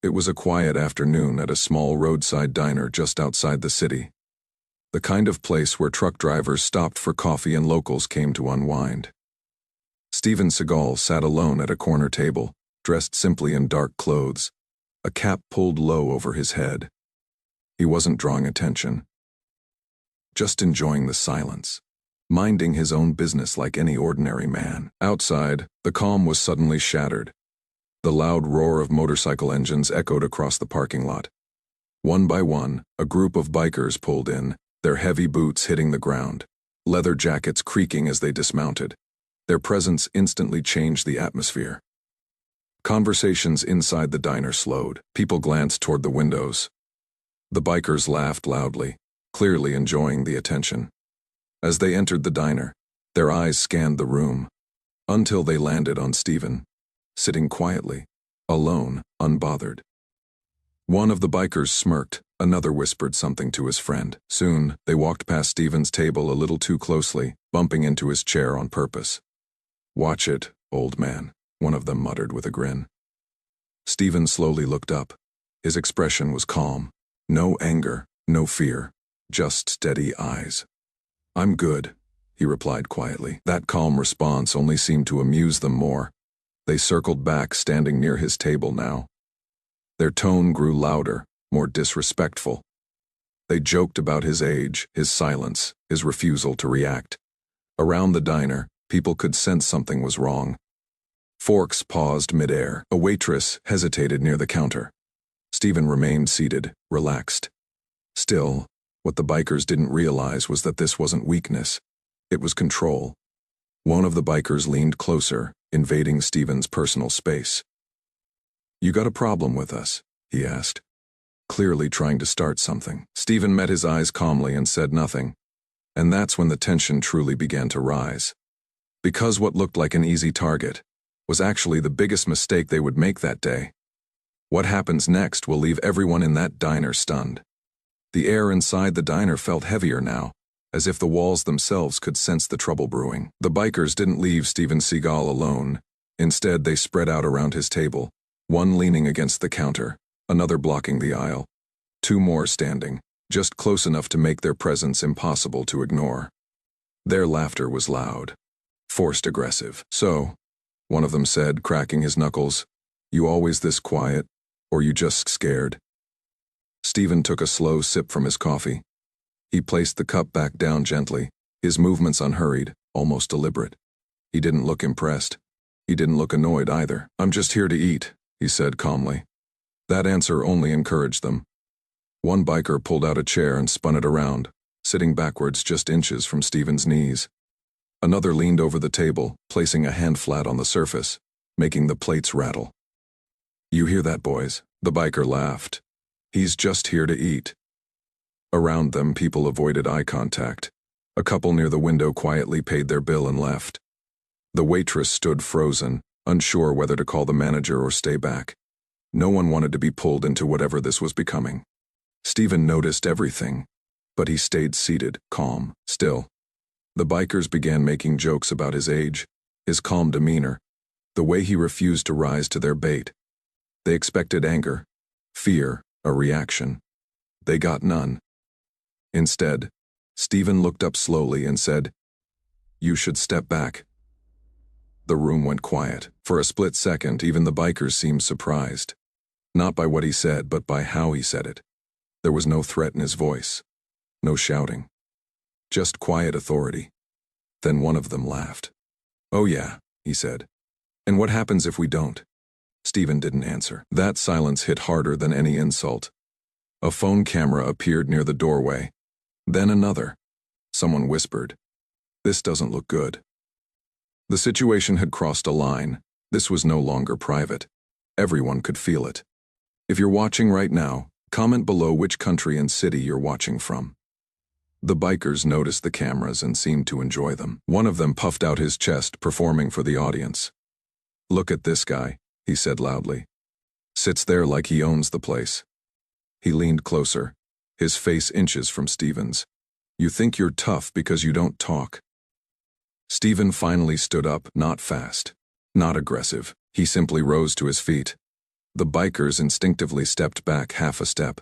It was a quiet afternoon at a small roadside diner just outside the city. The kind of place where truck drivers stopped for coffee and locals came to unwind. Steven Seagal sat alone at a corner table, dressed simply in dark clothes, a cap pulled low over his head. He wasn't drawing attention, just enjoying the silence, minding his own business like any ordinary man. Outside, the calm was suddenly shattered. The loud roar of motorcycle engines echoed across the parking lot. One by one, a group of bikers pulled in, their heavy boots hitting the ground, leather jackets creaking as they dismounted. Their presence instantly changed the atmosphere. Conversations inside the diner slowed. People glanced toward the windows. The bikers laughed loudly, clearly enjoying the attention. As they entered the diner, their eyes scanned the room, until they landed on Steven, sitting quietly, alone, unbothered. One of the bikers smirked, another whispered something to his friend. Soon, they walked past Steven's table a little too closely, bumping into his chair on purpose. "Watch it, old man," one of them muttered with a grin. Steven slowly looked up. His expression was calm. No anger, no fear, just steady eyes. "I'm good," he replied quietly. That calm response only seemed to amuse them more. They circled back, standing near his table now. Their tone grew louder, more disrespectful. They joked about his age, his silence, his refusal to react. Around the diner, people could sense something was wrong. Forks paused midair. A waitress hesitated near the counter. Steven remained seated, relaxed. Still, what the bikers didn't realize was that this wasn't weakness. It was control. One of the bikers leaned closer, invading Steven's personal space. "You got a problem with us?" he asked, clearly trying to start something. Steven met his eyes calmly and said nothing. And that's when the tension truly began to rise. Because what looked like an easy target was actually the biggest mistake they would make that day. What happens next will leave everyone in that diner stunned. The air inside the diner felt heavier now, as if the walls themselves could sense the trouble brewing. The bikers didn't leave Steven Seagal alone. Instead, they spread out around his table, one leaning against the counter, another blocking the aisle, two more standing, just close enough to make their presence impossible to ignore. Their laughter was loud, forced aggressive. "So," one of them said, cracking his knuckles, "you always this quiet, or you just scared?" Steven took a slow sip from his coffee. He placed the cup back down gently, his movements unhurried, almost deliberate. He didn't look impressed. He didn't look annoyed either. "I'm just here to eat," he said calmly. That answer only encouraged them. One biker pulled out a chair and spun it around, sitting backwards just inches from Steven's knees. Another leaned over the table, placing a hand flat on the surface, making the plates rattle. "You hear that, boys?" The biker laughed. "He's just here to eat." Around them, people avoided eye contact. A couple near the window quietly paid their bill and left. The waitress stood frozen, unsure whether to call the manager or stay back. No one wanted to be pulled into whatever this was becoming. Steven noticed everything, but he stayed seated, calm. Still, the bikers began making jokes about his age, his calm demeanor, the way he refused to rise to their bait. They expected anger, fear, a reaction. They got none. Instead, Steven looked up slowly and said, "You should step back." The room went quiet. For a split second, even the bikers seemed surprised. Not by what he said, but by how he said it. There was no threat in his voice, no shouting, just quiet authority. Then one of them laughed. "Oh yeah," he said. "And what happens if we don't?" Steven didn't answer. That silence hit harder than any insult. A phone camera appeared near the doorway. Then another. Someone whispered, "This doesn't look good." The situation had crossed a line. This was no longer private. Everyone could feel it. If you're watching right now, comment below which country and city you're watching from. The bikers noticed the cameras and seemed to enjoy them. One of them puffed out his chest, performing for the audience. "Look at this guy," he said loudly. "Sits there like he owns the place." He leaned closer, his face inches from Steven's. "You think you're tough because you don't talk." Steven finally stood up, not fast, not aggressive. He simply rose to his feet. The bikers instinctively stepped back half a step,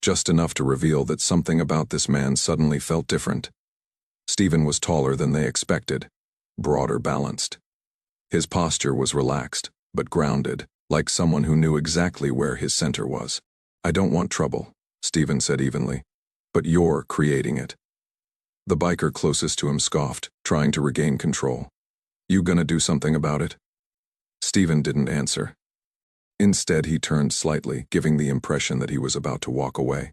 just enough to reveal that something about this man suddenly felt different. Steven was taller than they expected, broader balanced. His posture was relaxed, but grounded, like someone who knew exactly where his center was. "I don't want trouble," Steven said evenly, "but you're creating it." The biker closest to him scoffed, trying to regain control. "You gonna do something about it?" Steven didn't answer. Instead, he turned slightly, giving the impression that he was about to walk away.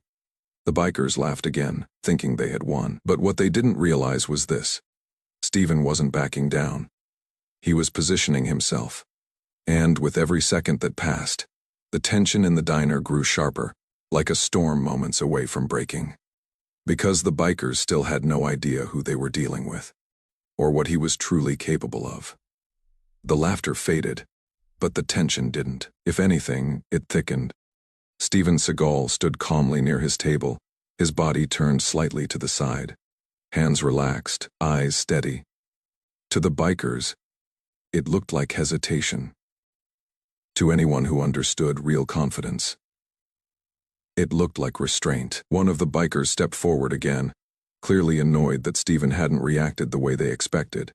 The bikers laughed again, thinking they had won. But what they didn't realize was this. Steven wasn't backing down. He was positioning himself. And with every second that passed, the tension in the diner grew sharper, like a storm moments away from breaking. Because the bikers still had no idea who they were dealing with, or what he was truly capable of. The laughter faded, but the tension didn't. If anything, it thickened. Steven Seagal stood calmly near his table, his body turned slightly to the side, hands relaxed, eyes steady. To the bikers, it looked like hesitation. To anyone who understood real confidence, it looked like restraint. One of the bikers stepped forward again, clearly annoyed that Steven hadn't reacted the way they expected.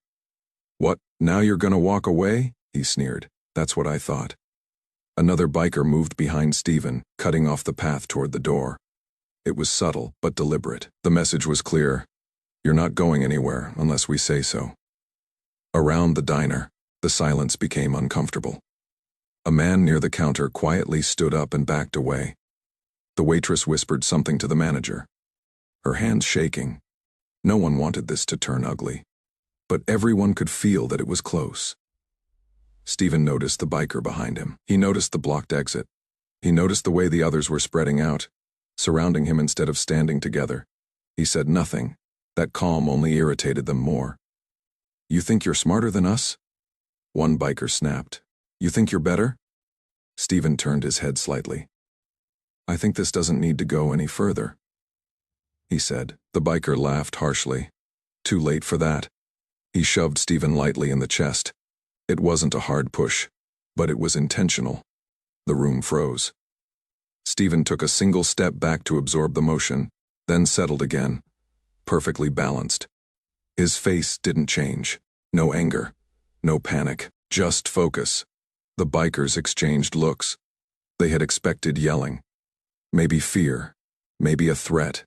"What, now you're gonna walk away?" he sneered. "That's what I thought." Another biker moved behind Steven, cutting off the path toward the door. It was subtle, but deliberate. The message was clear. "You're not going anywhere unless we say so." Around the diner, the silence became uncomfortable. A man near the counter quietly stood up and backed away. The waitress whispered something to the manager, her hands shaking. No one wanted this to turn ugly, but everyone could feel that it was close. Steven noticed the biker behind him. He noticed the blocked exit. He noticed the way the others were spreading out, surrounding him instead of standing together. He said nothing. That calm only irritated them more. "You think you're smarter than us?" One biker snapped. "You think you're better?" Steven turned his head slightly. "I think this doesn't need to go any further," he said. The biker laughed harshly. "Too late for that." He shoved Steven lightly in the chest. It wasn't a hard push, but it was intentional. The room froze. Steven took a single step back to absorb the motion, then settled again, perfectly balanced. His face didn't change. No anger, no panic, just focus. The bikers exchanged looks. They had expected yelling. Maybe fear, maybe a threat.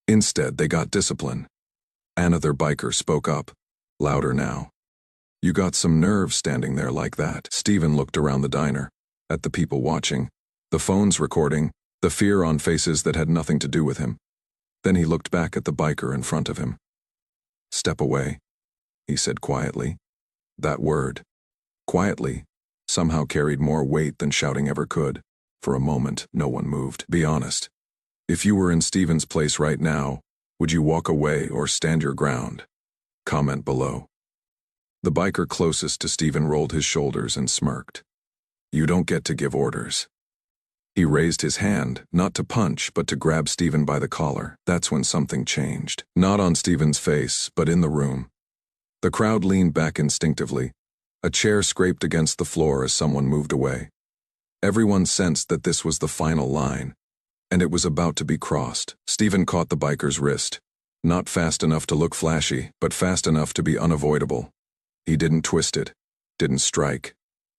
Instead, they got discipline. Another biker spoke up, louder now. "You got some nerve standing there like that." Steven looked around the diner, at the people watching, the phones recording, the fear on faces that had nothing to do with him. Then he looked back at the biker in front of him. "Step away," he said quietly. That word, quietly, somehow carried more weight than shouting ever could. For a moment, no one moved. "Be honest. If you were in Steven's place right now, would you walk away or stand your ground? Comment below." The biker closest to Steven rolled his shoulders and smirked. "You don't get to give orders." He raised his hand, not to punch, but to grab Steven by the collar. That's when something changed. Not on Steven's face, but in the room. The crowd leaned back instinctively. A chair scraped against the floor as someone moved away. Everyone sensed that this was the final line, and it was about to be crossed. Steven caught the biker's wrist. Not fast enough to look flashy, but fast enough to be unavoidable. He didn't twist it, didn't strike.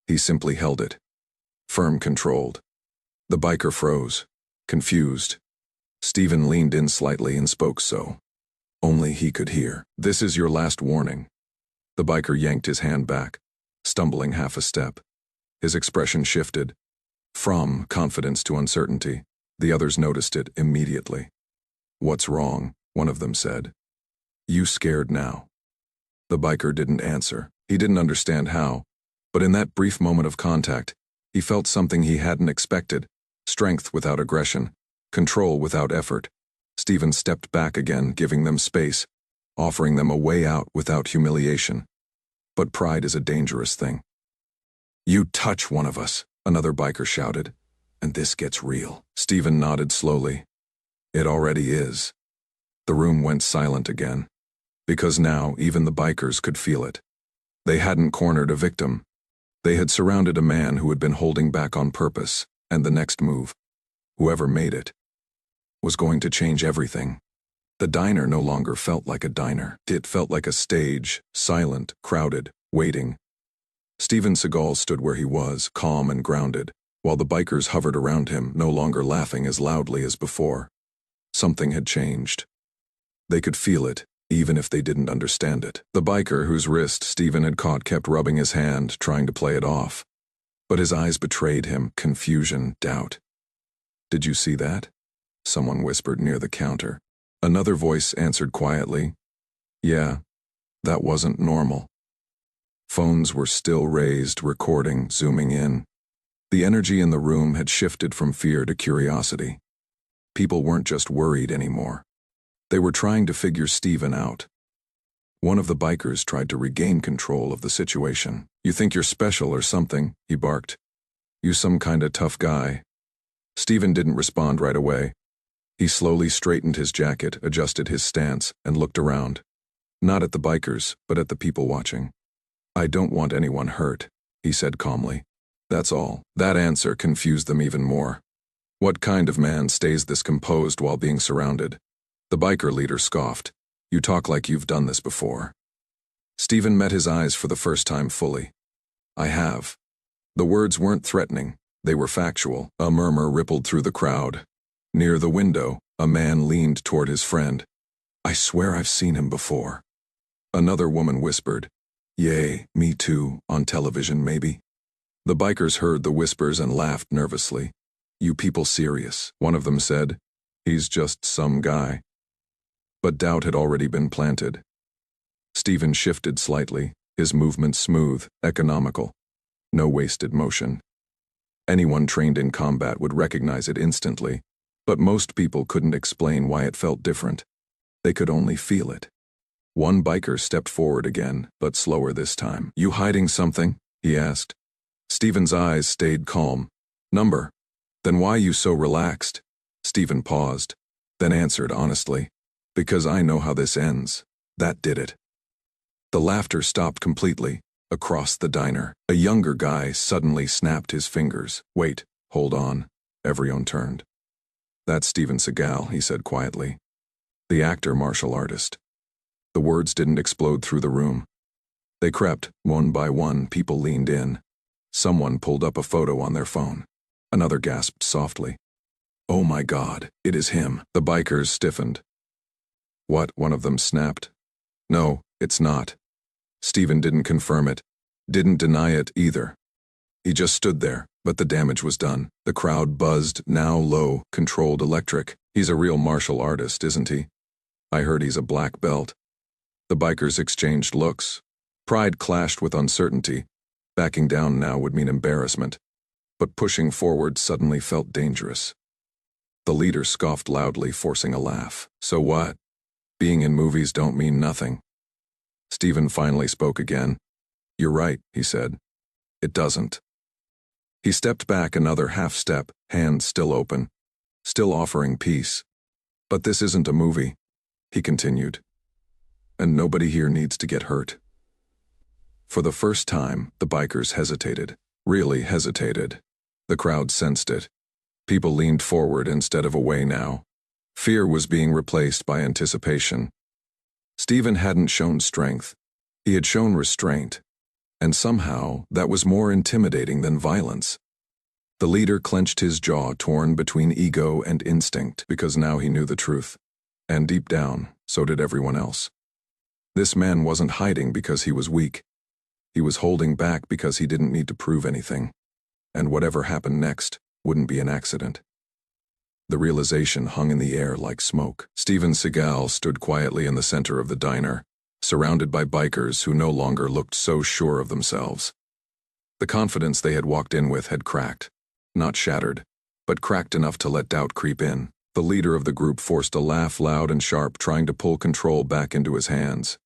He simply held it. Firm, controlled. The biker froze, confused. Steven leaned in slightly and spoke so only he could hear. "This is your last warning." The biker yanked his hand back, stumbling half a step. His expression shifted. From confidence to uncertainty, the others noticed it immediately. "What's wrong?" one of them said. "You scared now?" The biker didn't answer. He didn't understand how, but in that brief moment of contact, he felt something he hadn't expected. Strength without aggression, control without effort. Steven stepped back again, giving them space, offering them a way out without humiliation. But pride is a dangerous thing. "You touch one of us," another biker shouted, "and this gets real." Steven nodded slowly. "It already is." The room went silent again, because now even the bikers could feel it. They hadn't cornered a victim. They had surrounded a man who had been holding back on purpose. And the next move, whoever made it, was going to change everything. The diner no longer felt like a diner. It felt like a stage, silent, crowded, waiting. Steven Seagal stood where he was, calm and grounded, while the bikers hovered around him, no longer laughing as loudly as before. Something had changed. They could feel it, even if they didn't understand it. The biker whose wrist Steven had caught kept rubbing his hand, trying to play it off. But his eyes betrayed him, confusion, doubt. "Did you see that?" Someone whispered near the counter. Another voice answered quietly, "Yeah, that wasn't normal." Phones were still raised, recording, zooming in. The energy in the room had shifted from fear to curiosity. People weren't just worried anymore. They were trying to figure Steven out. One of the bikers tried to regain control of the situation. "You think you're special or something," he barked. "You some kinda tough guy." Steven didn't respond right away. He slowly straightened his jacket, adjusted his stance, and looked around. Not at the bikers, but at the people watching. "I don't want anyone hurt," he said calmly. "That's all." That answer confused them even more. What kind of man stays this composed while being surrounded? The biker leader scoffed. "You talk like you've done this before." Steven met his eyes for the first time fully. "I have." The words weren't threatening, they were factual. A murmur rippled through the crowd. Near the window, a man leaned toward his friend. "I swear I've seen him before." Another woman whispered, "Yay, me too, on television maybe." The bikers heard the whispers and laughed nervously. "You people serious?" one of them said. "He's just some guy." But doubt had already been planted. Steven shifted slightly, his movement smooth, economical. No wasted motion. Anyone trained in combat would recognize it instantly, but most people couldn't explain why it felt different. They could only feel it. One biker stepped forward again, but slower this time. "You hiding something?" he asked. Steven's eyes stayed calm. "Number. Then why you so relaxed?" Steven paused, then answered honestly. "Because I know how this ends. That did it." The laughter stopped completely, across the diner. A younger guy suddenly snapped his fingers. "Wait, hold on." Everyone turned. "That's Steven Seagal," he said quietly. "The actor martial artist." The words didn't explode through the room. They crept, one by one. People leaned in. Someone pulled up a photo on their phone. Another gasped softly. "Oh my God, it is him." The bikers stiffened. "What?" one of them snapped. "No, it's not." Steven didn't confirm it, didn't deny it either. He just stood there, but the damage was done. The crowd buzzed, now low, controlled electric. "He's a real martial artist, isn't he? I heard he's a black belt." The bikers exchanged looks. Pride clashed with uncertainty. Backing down now would mean embarrassment, but pushing forward suddenly felt dangerous. The leader scoffed loudly, forcing a laugh. "So what? Being in movies don't mean nothing." Steven finally spoke again. "You're right," he said. "It doesn't." He stepped back another half step, hands still open, still offering peace. "But this isn't a movie," he continued. "And nobody here needs to get hurt." For the first time, the bikers hesitated, really hesitated. The crowd sensed it. People leaned forward instead of away now. Fear was being replaced by anticipation. Steven hadn't shown strength. He had shown restraint. And somehow, that was more intimidating than violence. The leader clenched his jaw, torn between ego and instinct, because now he knew the truth. And deep down, so did everyone else. This man wasn't hiding because he was weak. He was holding back because he didn't need to prove anything. And whatever happened next wouldn't be an accident. The realization hung in the air like smoke. Steven Seagal stood quietly in the center of the diner, surrounded by bikers who no longer looked so sure of themselves. The confidence they had walked in with had cracked. Not shattered, but cracked enough to let doubt creep in. The leader of the group forced a laugh loud and sharp, trying to pull control back into his hands.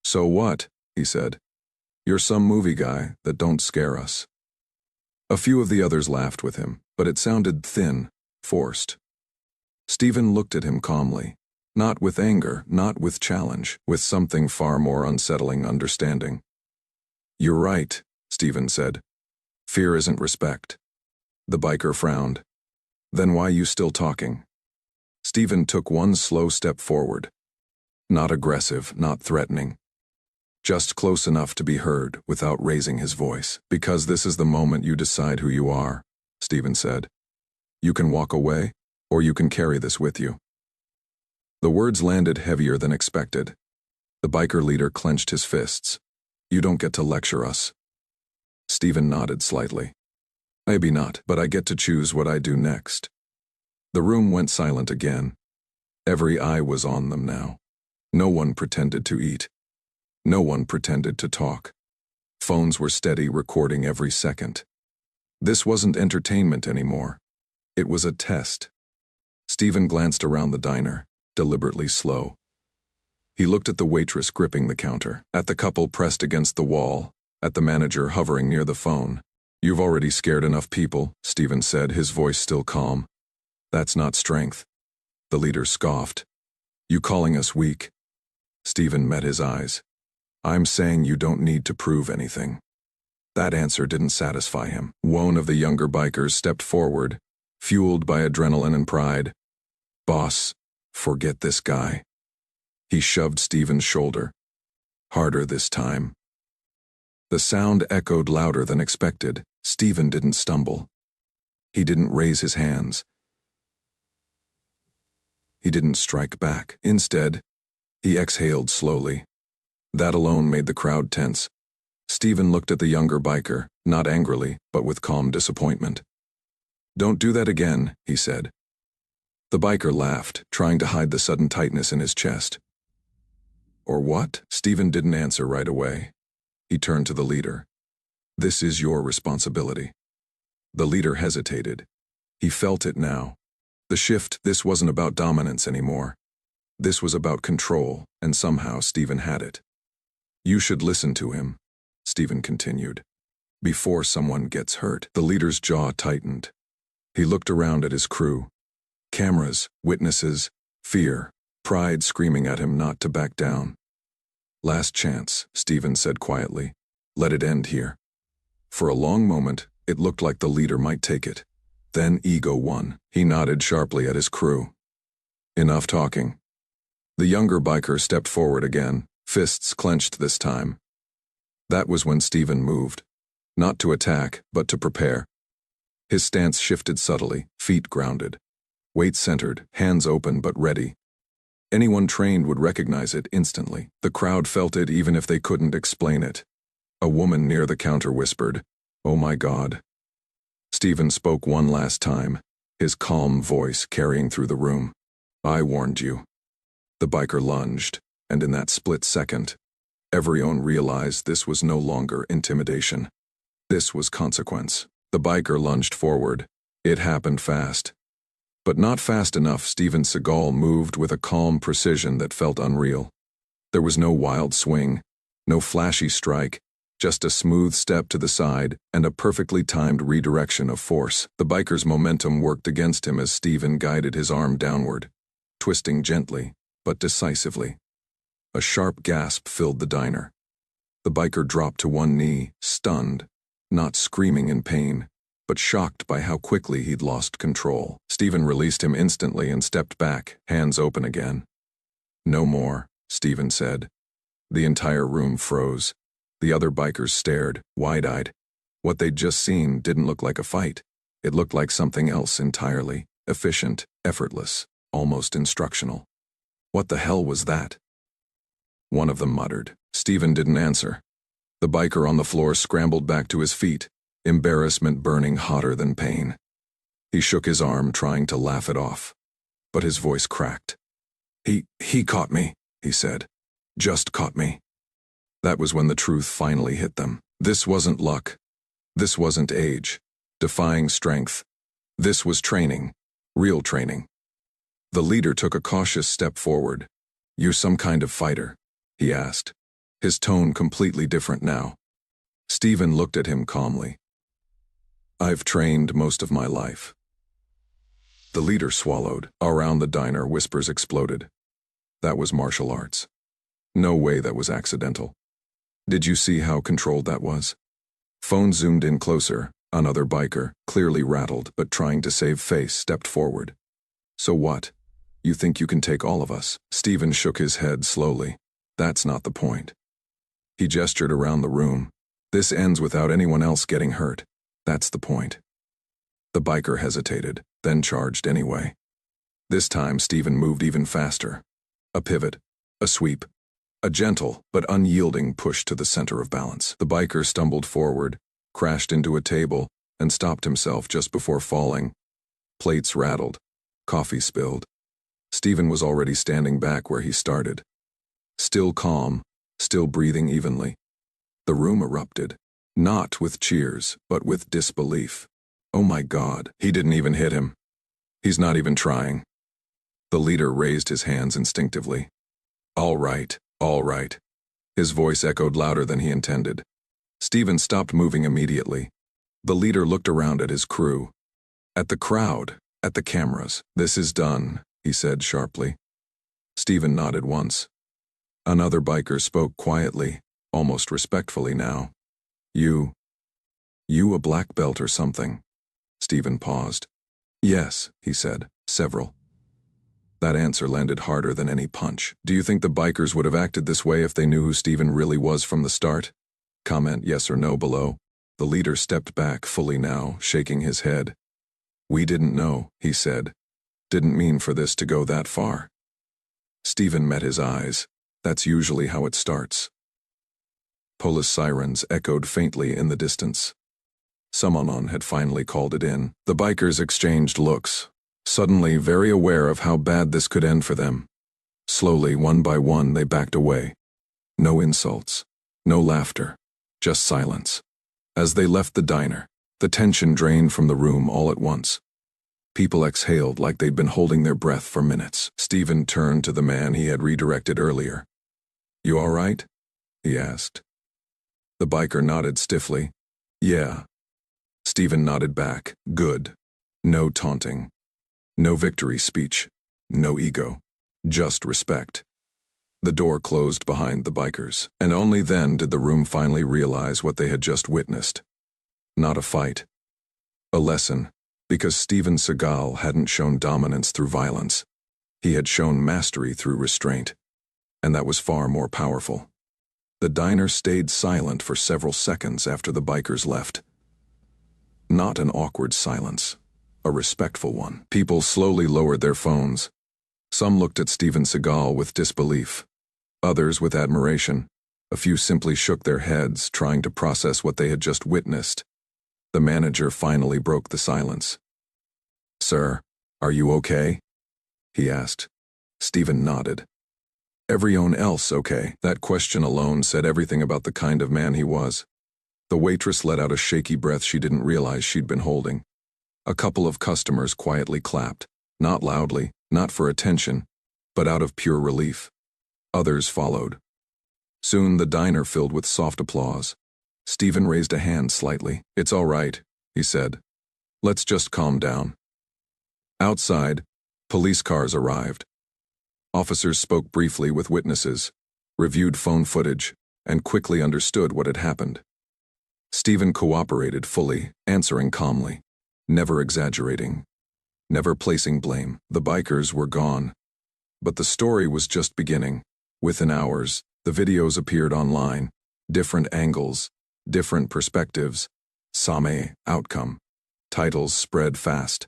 "So what?" he said. "You're some movie guy that don't scare us." A few of the others laughed with him, but it sounded thin, forced. Steven looked at him calmly, not with anger, not with challenge, with something far more unsettling: understanding. "You're right," Steven said. "Fear isn't respect. The biker frowned. Then why you still talking? Steven took one slow step forward. Not aggressive, not threatening. Just close enough to be heard without raising his voice. Because this is the moment you decide who you are, Steven said. You can walk away, or you can carry this with you. The words landed heavier than expected. The biker leader clenched his fists. You don't get to lecture us. Steven nodded slightly. Maybe not, but I get to choose what I do next. The room went silent again. Every eye was on them now. No one pretended to eat. No one pretended to talk. Phones were steady, recording every second. This wasn't entertainment anymore. It was a test. Steven glanced around the diner, deliberately slow. He looked at the waitress gripping the counter, at the couple pressed against the wall, at the manager hovering near the phone. You've already scared enough people, Steven said, his voice still calm. That's not strength. The leader scoffed. You calling us weak? Steven met his eyes. I'm saying you don't need to prove anything. That answer didn't satisfy him. One of the younger bikers stepped forward, fueled by adrenaline and pride. Boss, forget this guy. He shoved Steven's shoulder. Harder this time. The sound echoed louder than expected. Steven didn't stumble. He didn't raise his hands. He didn't strike back. Instead, he exhaled slowly. That alone made the crowd tense. Steven looked at the younger biker, not angrily, but with calm disappointment. Don't do that again, he said. The biker laughed, trying to hide the sudden tightness in his chest. Or what? Steven didn't answer right away. He turned to the leader. This is your responsibility. The leader hesitated. He felt it now. The shift, this wasn't about dominance anymore. This was about control, and somehow Steven had it. You should listen to him, Steven continued. Before someone gets hurt. The leader's jaw tightened. He looked around at his crew. Cameras, witnesses, fear, pride screaming at him not to back down. Last chance, Steven said quietly. Let it end here. For a long moment, it looked like the leader might take it. Then ego won. He nodded sharply at his crew. Enough talking. The younger biker stepped forward again, fists clenched this time. That was when Steven moved. Not to attack, but to prepare. His stance shifted subtly, feet grounded. Weight centered, hands open but ready. Anyone trained would recognize it instantly. The crowd felt it even if they couldn't explain it. A woman near the counter whispered, "Oh my God." Steven spoke one last time, his calm voice carrying through the room. I warned you. The biker lunged, and in that split second, everyone realized this was no longer intimidation. This was consequence. The biker lunged forward. It happened fast. But not fast enough. Steven Seagal moved with a calm precision that felt unreal. There was no wild swing, no flashy strike, just a smooth step to the side and a perfectly timed redirection of force. The biker's momentum worked against him as Steven guided his arm downward, twisting gently, but decisively. A sharp gasp filled the diner. The biker dropped to one knee, stunned, not screaming in pain, but shocked by how quickly he'd lost control. Steven released him instantly and stepped back, hands open again. No more, Steven said. The entire room froze. The other bikers stared, wide-eyed. What they'd just seen didn't look like a fight. It looked like something else entirely. Efficient, effortless, almost instructional. What the hell was that? One of them muttered. Steven didn't answer. The biker on the floor scrambled back to his feet, embarrassment burning hotter than pain. He shook his arm, trying to laugh it off. But his voice cracked. He caught me, he said. Just caught me. That was when the truth finally hit them. This wasn't luck. This wasn't age, defying strength. This was training, real training. The leader took a cautious step forward. You some kind of fighter? He asked, his tone completely different now. Steven looked at him calmly. I've trained most of my life. The leader swallowed. Around the diner, whispers exploded. That was martial arts. No way that was accidental. Did you see how controlled that was? Phone zoomed in closer, Another biker, clearly rattled but trying to save face, stepped forward. So what? You think you can take all of us? Steven shook his head slowly. That's not the point. He gestured around the room. This ends without anyone else getting hurt. That's the point. The biker hesitated, then charged anyway. This time Steven moved even faster. A pivot, a sweep, a gentle but unyielding push to the center of balance. The biker stumbled forward, crashed into a table, and stopped himself just before falling. Plates rattled, coffee spilled. Steven was already standing back where he started. Still calm, still breathing evenly. The room erupted, not with cheers, but with disbelief. Oh my God, he didn't even hit him. He's not even trying. The leader raised his hands instinctively. All right, all right. His voice echoed louder than he intended. Steven stopped moving immediately. The leader looked around at his crew. At the crowd, at the cameras. This is done, he said sharply. Steven nodded once. Another biker spoke quietly, almost respectfully now. You a black belt or something? Steven paused. Yes, he said, several. That answer landed harder than any punch. Do you think the bikers would have acted this way if they knew who Steven really was from the start? Comment yes or no below. The leader stepped back fully now, shaking his head. We didn't know, he said. Didn't mean for this to go that far. Steven met his eyes. That's usually how it starts. Police sirens echoed faintly in the distance. Someone had finally called it in. The bikers exchanged looks, suddenly very aware of how bad this could end for them. Slowly, one by one, they backed away. No insults, no laughter, just silence. As they left the diner, the tension drained from the room all at once. People exhaled like they'd been holding their breath for minutes. Steven turned to the man he had redirected earlier. You all right? He asked. The biker nodded stiffly. Yeah. Steven nodded back. Good. No taunting. No victory speech. No ego. Just respect. The door closed behind the bikers, and only then did the room finally realize what they had just witnessed. Not a fight. A lesson, because Steven Seagal hadn't shown dominance through violence. He had shown mastery through restraint, and that was far more powerful. The diner stayed silent for several seconds after the bikers left. Not an awkward silence, a respectful one. People slowly lowered their phones. Some looked at Steven Seagal with disbelief, others with admiration. A few simply shook their heads, trying to process what they had just witnessed. The manager finally broke the silence. Sir, are you okay? He asked. Steven nodded. Everyone else okay? That question alone said everything about the kind of man he was. The waitress let out a shaky breath she didn't realize she'd been holding. A couple of customers quietly clapped, not loudly, not for attention, but out of pure relief. Others followed. Soon the diner filled with soft applause. Steven raised a hand slightly. It's all right, he said. Let's just calm down. Outside, police cars arrived. Officers spoke briefly with witnesses, reviewed phone footage, and quickly understood what had happened. Steven cooperated fully, answering calmly, never exaggerating, never placing blame. The bikers were gone. But the story was just beginning. Within hours, the videos appeared online, different angles, different perspectives. Same outcome. Titles spread fast.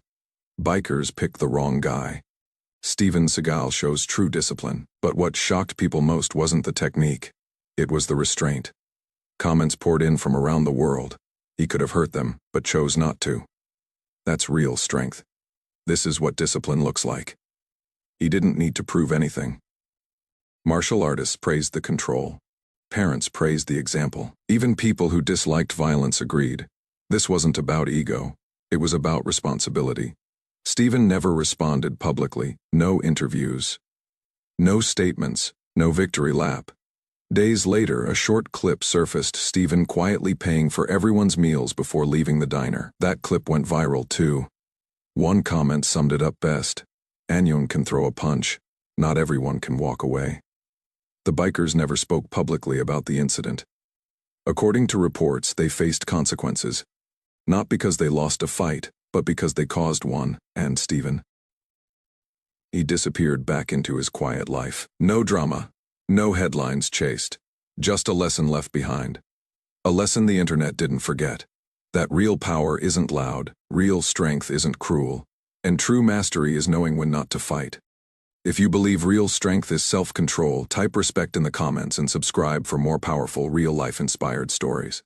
Bikers picked the wrong guy. Steven Seagal shows true discipline, but what shocked people most wasn't the technique. It was the restraint. Comments poured in from around the world. He could have hurt them, but chose not to. That's real strength. This is what discipline looks like. He didn't need to prove anything. Martial artists praised the control. Parents praised the example. Even people who disliked violence agreed. This wasn't about ego. It was about responsibility. Steven never responded publicly. No interviews. No statements. No victory lap. Days later, a short clip surfaced, Steven quietly paying for everyone's meals before leaving the diner. That clip went viral too. One comment summed it up best. Anyone can throw a punch. Not everyone can walk away. The bikers never spoke publicly about the incident. According to reports, they faced consequences. Not because they lost a fight, but because they caused one, and Steven. He disappeared back into his quiet life. No drama, no headlines chased, just a lesson left behind. A lesson the internet didn't forget. That real power isn't loud, real strength isn't cruel, and true mastery is knowing when not to fight. If you believe real strength is self-control, type respect in the comments and subscribe for more powerful real-life inspired stories.